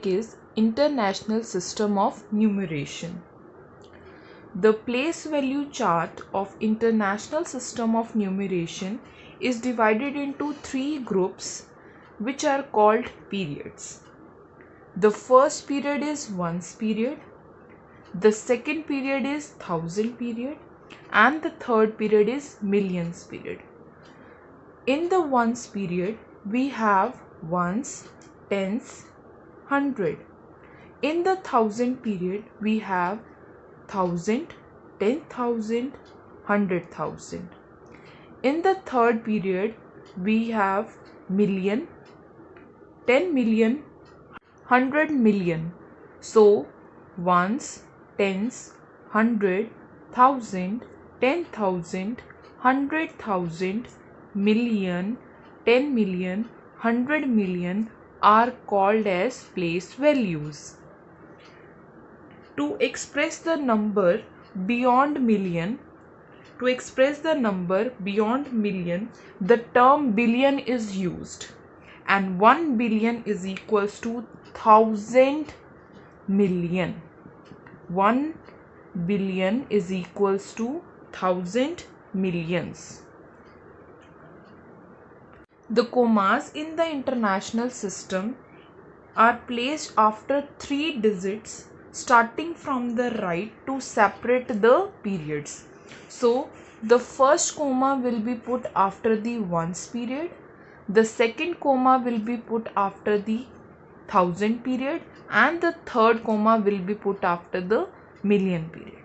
topic is International System of Numeration. The place value chart of International System of Numeration is divided into three groups which are called periods. The first period is ones period, the second period is thousand period, and the third period is millions period. In the ones period, we have ones, tens, hundred. In the thousand period, we have thousand, 10,000, 100,000. In the third period, we have million, 10 million, 100 million. So, ones, tens, 100, 1,000, 10,000, 100,000, million, 10 million, 100 million are called as place values. To express the number beyond million, the term billion is used, and 1 billion is equals to 1,000 million. 1 billion is equals to 1,000 millions. The commas in the international system are placed after 3 digits starting from the right to separate the periods. So, the first comma will be put after the ones period, the second comma will be put after the thousand period, and the third comma will be put after the million period.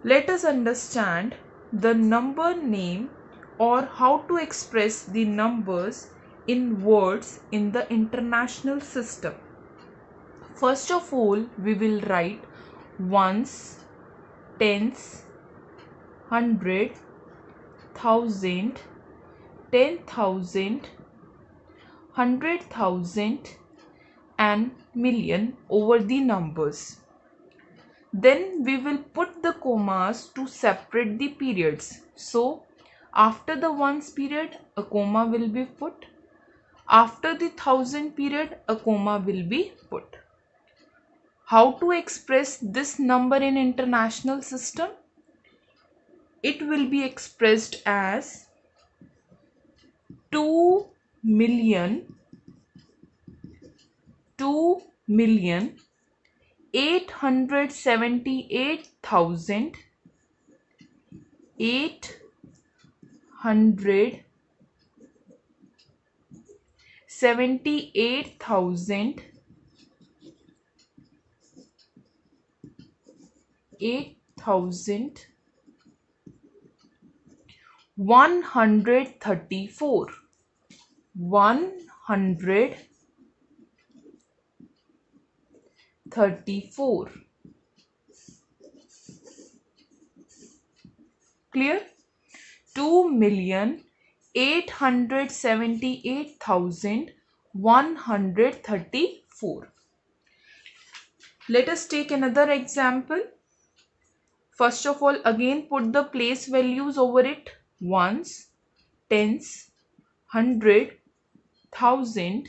Let us understand the number name or how to express the numbers in words in the international system. First of all, we will write ones, tens, 100, 1,000, 10,000, 100,000 and million over the numbers. Then we will put the commas to separate the periods. So, after the ones period, a comma will be put. After the thousand period, a comma will be put. How to express this number in international system? It will be expressed as 134. Clear? 2,878,134. Let us take another example. First of all, again put the place values over it. Ones, tens, 100, 1,000,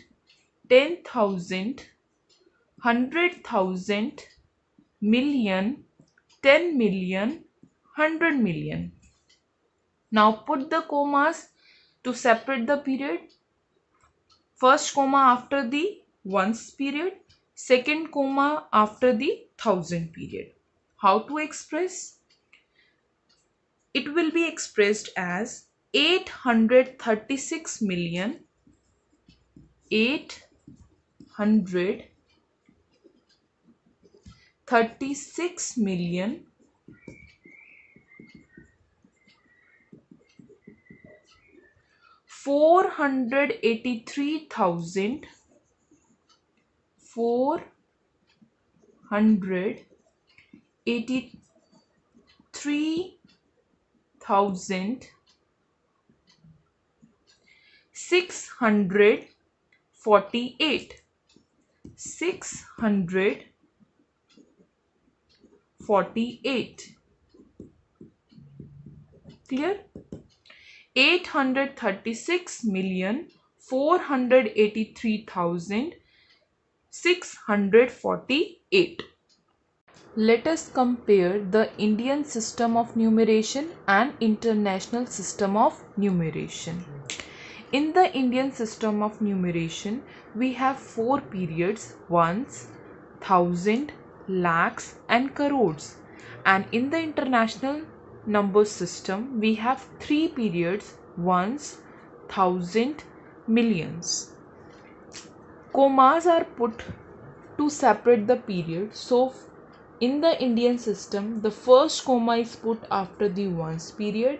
10,000, 100,000, million, 10 million, 100 million. Now put the commas to separate the period. First comma after the ones period, second comma after the thousand period. How to express? It will be expressed as 836 million, 836 million, 483,000, 648. 648. Clear? 836,483,648 648. Let us compare the Indian system of numeration and international system of numeration. In the Indian system of numeration, we have 4 periods: ones, thousand, lakhs and crores. And in the international number system, we have 3 periods: ones, thousand, millions. Commas are put to separate the period. So in the Indian system, the first comma is put after the ones period,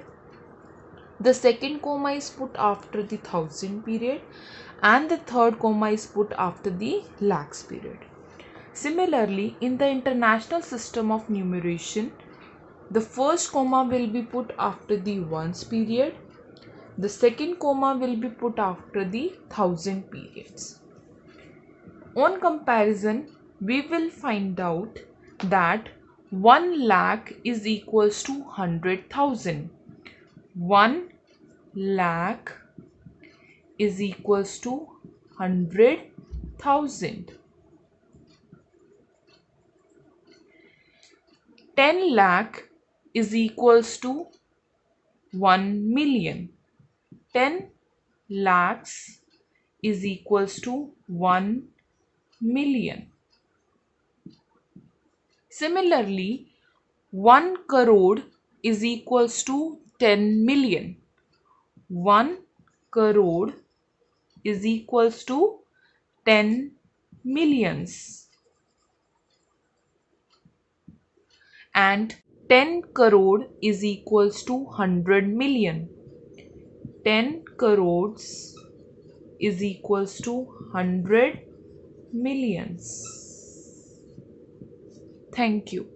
the second comma is put after the thousand period, and the third comma is put after the lakhs period. Similarly, in the international system of numeration, the first comma will be put after the ones period, the second comma will be put after the thousand periods. On comparison, we will find out that 1 lakh is equals to 100,000. 1 lakh is equals to 100,000. 10 lakh is equals to 1 million. 10 lakhs is equals to 1 million. Similarly, 1 crore is equals to 10 million. 1 crore is equals to 10 millions. And 10 crore is equals to 100 million. 10 crores is equals to 100 millions. Thank you.